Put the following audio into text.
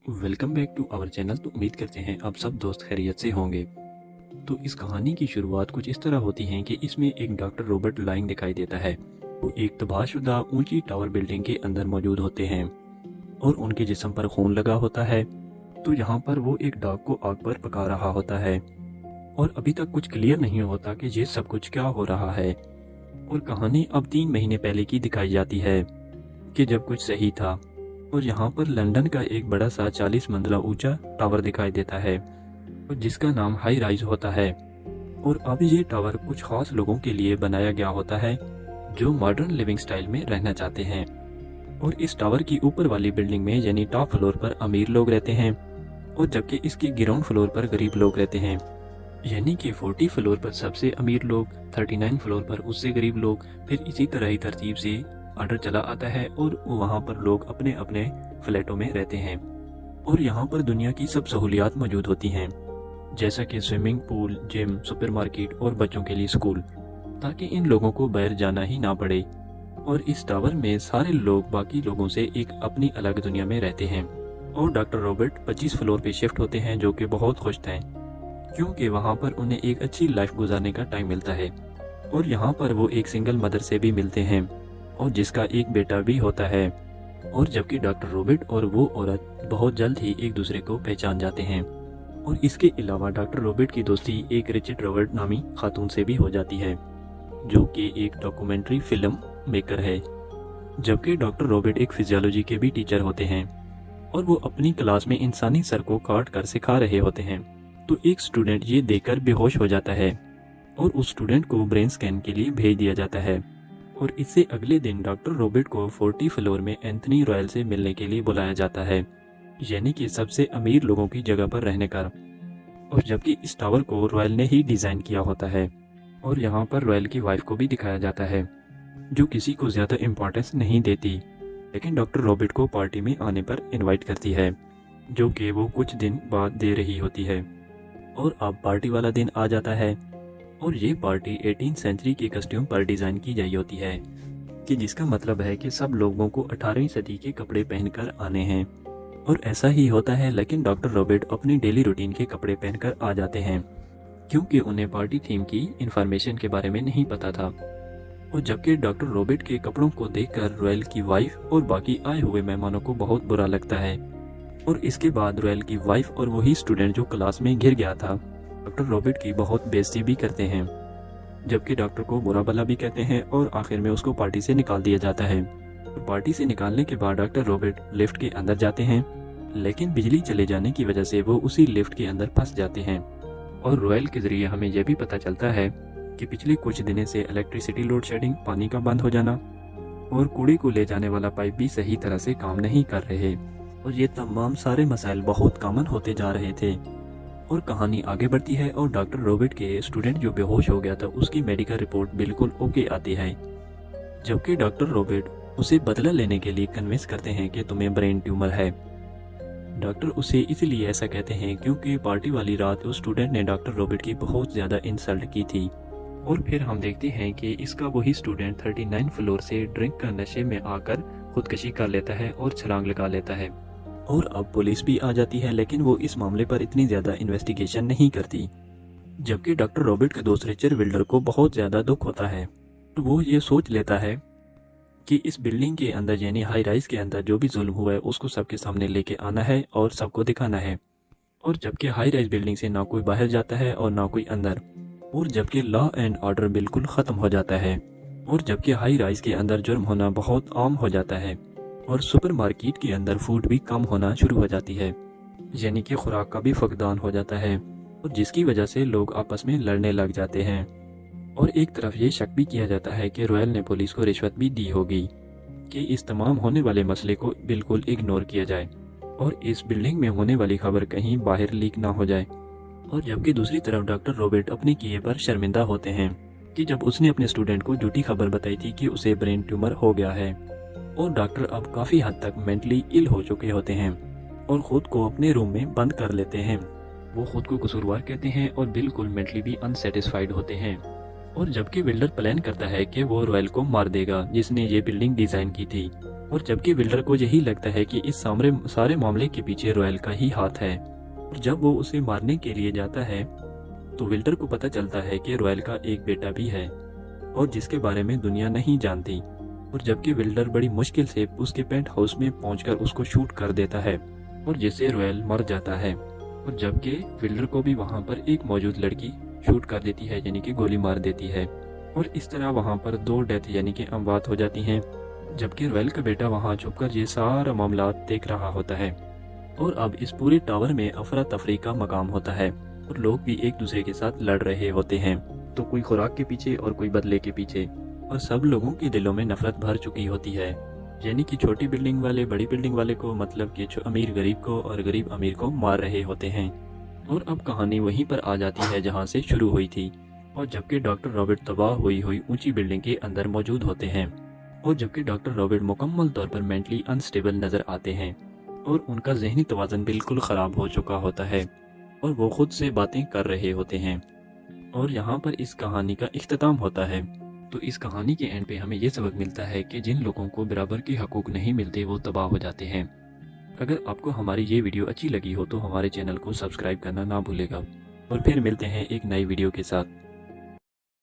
Welcome back to our channel. तो उम्मीद करते हैं आप सब दोस्त खैरियत से होंगे। तो इस कहानी की शुरुआत कुछ इस तरह होती है कि इसमें एक डॉक्टर रॉबर्ट लाइंग दिखाई देता है। वो एक तबाहशुदा ऊंची टावर बिल्डिंग के अंदर मौजूद होते हैं और उनके जिस्म पर खून लगा होता है। तो यहाँ पर वो एक डॉग को आग पर पका रहा होता है और अभी तक कुछ क्लियर नहीं होता कि ये सब कुछ क्या हो रहा है। और कहानी अब 3 महीने पहले की दिखाई जाती है कि जब कुछ सही था। और यहाँ पर लंदन का एक बड़ा सा 40 मंजिला ऊंचा टावर दिखाई देता है और जिसका नाम हाई राइज होता है। और अब ये टावर कुछ खास लोगों के लिए बनाया गया होता है जो मॉडर्न लिविंग स्टाइल में रहना चाहते हैं। और इस टावर की ऊपर वाली बिल्डिंग में यानी टॉप फ्लोर पर अमीर लोग रहते हैं और जबकि इसकी ग्राउंड फ्लोर पर गरीब लोग रहते हैं। यानी कि 40 फ्लोर पर सबसे अमीर लोग, 39 फ्लोर पर उससे गरीब लोग, फिर इसी तरह ही तरतीब से ऑर्डर चला आता है और वहाँ पर लोग अपने अपने फ्लैटों में रहते हैं। और यहाँ पर दुनिया की सब सहूलियात मौजूद होती हैं, जैसा कि स्विमिंग पूल, जिम, सुपरमार्केट और बच्चों के लिए स्कूल, ताकि इन लोगों को बाहर जाना ही ना पड़े। और इस टावर में सारे लोग बाकी लोगों से एक अपनी अलग दुनिया में रहते हैं। और डॉक्टर रॉबर्ट 25 फ्लोर पे शिफ्ट होते हैं, जो कि बहुत खुश हैं क्योंकि वहाँ पर उन्हें एक अच्छी लाइफ गुजारने का टाइम मिलता है। और यहाँ पर वो एक सिंगल मदर से भी मिलते हैं और जिसका एक बेटा भी होता है। और जबकि डॉक्टर रॉबर्ट और वो औरत बहुत जल्द ही एक दूसरे को पहचान जाते हैं। और इसके अलावा डॉक्टर रॉबर्ट की दोस्ती एक रिचर्ड रॉबर्ट नामी खातून से भी हो जाती है, जो कि एक डॉक्यूमेंट्री फिल्म मेकर है। जबकि डॉक्टर रॉबर्ट एक फिजियोलॉजी के भी टीचर होते हैं और वो अपनी क्लास में इंसानी सर को काट कर सिखा रहे होते हैं। तो एक स्टूडेंट ये देखकर बेहोश हो जाता है और उस स्टूडेंट को ब्रेन स्कैन के लिए भेज दिया जाता है। और इससे अगले दिन डॉक्टर रॉबर्ट को 40 फ्लोर में एंथनी रॉयल से मिलने के लिए बुलाया जाता है, यानी कि सबसे अमीर लोगों की जगह पर रहने का। और जबकि इस टावर को रॉयल ने ही डिजाइन किया होता है। और यहाँ पर रॉयल की वाइफ को भी दिखाया जाता है, जो किसी को ज्यादा इम्पोर्टेंस नहीं देती, लेकिन डॉक्टर रॉबर्ट को पार्टी में आने पर इनवाइट करती है, जो कि वो कुछ दिन बाद दे रही होती है। और अब पार्टी वाला दिन आ जाता है और ये पार्टी 18वीं सेंचुरी के कस्ट्यूम पर डिजाइन की गई होती है, कि जिसका मतलब है कि सब लोगों को 18वीं सदी के कपड़े पहनकर आने हैं। और ऐसा ही होता है, लेकिन डॉक्टर रॉबर्ट अपनी डेली रूटीन के कपड़े पहनकर आ जाते हैं क्योंकि उन्हें पार्टी थीम की इंफॉर्मेशन के बारे में नहीं पता था। और जबकि डॉक्टर रॉबर्ट के कपड़ों को देखकर रॉयल की वाइफ और बाकी आए हुए मेहमानों को बहुत बुरा लगता है। और इसके बाद रॉयल की वाइफ और वही स्टूडेंट जो क्लास में गिर गया था, डॉक्टर रॉबर्ट की बहुत बेइज्जती भी करते हैं, जबकि डॉक्टर को बुरा भला भी कहते हैं और आखिर में उसको पार्टी से निकाल दिया जाता है। तो पार्टी से निकालने के बाद डॉक्टर रॉबर्ट लिफ्ट के अंदर जाते हैं, लेकिन बिजली चले जाने की वजह से वो उसी लिफ्ट के अंदर फंस जाते हैं। और रॉयल के जरिए हमें यह भी पता चलता है कि पिछले कुछ दिनों से इलेक्ट्रिसिटी लोड शेडिंग, पानी का बंद हो जाना और कूड़े को ले जाने वाला पाइप भी सही तरह से काम नहीं कर रहे। और ये तमाम सारे मसाइल बहुत कॉमन होते जा रहे थे। और कहानी आगे बढ़ती है और डॉक्टर रॉबर्ट के स्टूडेंट जो बेहोश हो गया था उसकी मेडिकल रिपोर्ट बिल्कुल ओके आती है, जबकि डॉक्टर रॉबर्ट उसे बदला लेने के लिए कन्विंस करते हैं कि तुम्हें ब्रेन ट्यूमर है। डॉक्टर उसे इसलिए ऐसा कहते हैं क्योंकि पार्टी वाली रात उस स्टूडेंट ने डॉक्टर रॉबर्ट की बहुत ज़्यादा इंसल्ट की थी। और फिर हम देखते हैं कि इसका वही स्टूडेंट 39 फ्लोर से ड्रिंक का नशे में आकर खुदकशी कर लेता है और छलांग लगा लेता है। और अब पुलिस भी आ जाती है, लेकिन वो इस मामले पर इतनी ज्यादा इन्वेस्टिगेशन नहीं करती। जबकि डॉक्टर रॉबर्ट के दोस्त रिचर्ड विल्डर को बहुत ज्यादा दुख होता है। तो वो ये सोच लेता है कि इस बिल्डिंग के अंदर यानी हाई राइज के अंदर जो भी जुल्म हुआ है उसको सबके सामने लेके आना है और सबको दिखाना है। और जबकि हाई राइज बिल्डिंग से ना कोई बाहर जाता है और ना कोई अंदर, और जबकि लॉ एंड ऑर्डर बिल्कुल खत्म हो जाता है, और जबकि हाई राइज के अंदर जुर्म होना बहुत आम हो जाता है और सुपरमार्केट के अंदर फूड भी कम होना शुरू हो जाती है, यानी कि खुराक का भी फकदान हो जाता है, और जिसकी वजह से लोग आपस में लड़ने लग जाते हैं। और एक तरफ ये शक भी किया जाता है कि रॉयल ने पुलिस को रिश्वत भी दी होगी कि इस तमाम होने वाले मसले को बिल्कुल इग्नोर किया जाए और इस बिल्डिंग में होने वाली खबर कहीं बाहर लीक ना हो जाए। और जबकि दूसरी तरफ डॉक्टर रॉबर्ट अपने किए पर शर्मिंदा होते हैं कि जब उसने अपने स्टूडेंट को झूठी खबर बताई थी कि उसे ब्रेन ट्यूमर हो गया है। और डॉक्टर अब काफी हद तक मेंटली इल हो चुके होते हैं और खुद को अपने रूम में बंद कर लेते हैं। वो खुद को कसूरवार कहते हैं और बिल्कुल मेंटली भी अनसेटिस्फाइड होते हैं। और जबकि विल्डर प्लान करता है कि वो रॉयल को मार देगा जिसने ये बिल्डिंग डिजाइन की थी, और जबकि विल्डर को यही लगता है कि इस सारे मामले के पीछे रॉयल का ही हाथ है। और जब वो उसे मारने के लिए जाता है तो विल्डर को पता चलता है कि रॉयल का एक बेटा भी है और जिसके बारे में दुनिया नहीं जानती। और जबकि विल्डर बड़ी मुश्किल से उसके पेंट हाउस में पहुंचकर उसको शूट कर देता है और जिससे रॉयल मर जाता है। और जबकि विल्डर को भी वहां पर एक मौजूद लड़की शूट कर देती है, यानी कि गोली मार देती है। और इस तरह वहां पर 2 डेथ यानी कि अमवात हो जाती हैं, जबकि रॉयल का बेटा वहां छुपकर ये सारा मामला देख रहा होता है। और अब इस पूरे टावर में अफरा तफरी का मकाम होता है और लोग भी एक दूसरे के साथ लड़ रहे होते हैं, तो कोई खुराक के पीछे और कोई बदले के पीछे। और सब लोगों के दिलों में नफरत भर चुकी होती है, यानी कि छोटी बिल्डिंग वाले बड़ी बिल्डिंग वाले को, मतलब कि अमीर गरीब को और गरीब अमीर को मार रहे होते हैं। और अब कहानी वहीं पर आ जाती है जहां से शुरू हुई थी। और जबकि डॉक्टर रॉबर्ट तबाह हुई ऊंची बिल्डिंग के अंदर मौजूद होते हैं और जबकि डॉक्टर रॉबर्ट मुकम्मल तौर पर मेंटली अनस्टेबल नजर आते हैं और उनका जहनी तवाज़ुन बिल्कुल ख़राब हो चुका होता है और वो खुद से बातें कर रहे होते हैं। और यहाँ पर इस कहानी का इख्तिताम होता है। तो इस कहानी के एंड पे हमें ये सबक मिलता है कि जिन लोगों को बराबर के हकूक़ नहीं मिलते वो तबाह हो जाते हैं। अगर आपको हमारी ये वीडियो अच्छी लगी हो तो हमारे चैनल को सब्सक्राइब करना ना भूलेगा और फिर मिलते हैं एक नई वीडियो के साथ।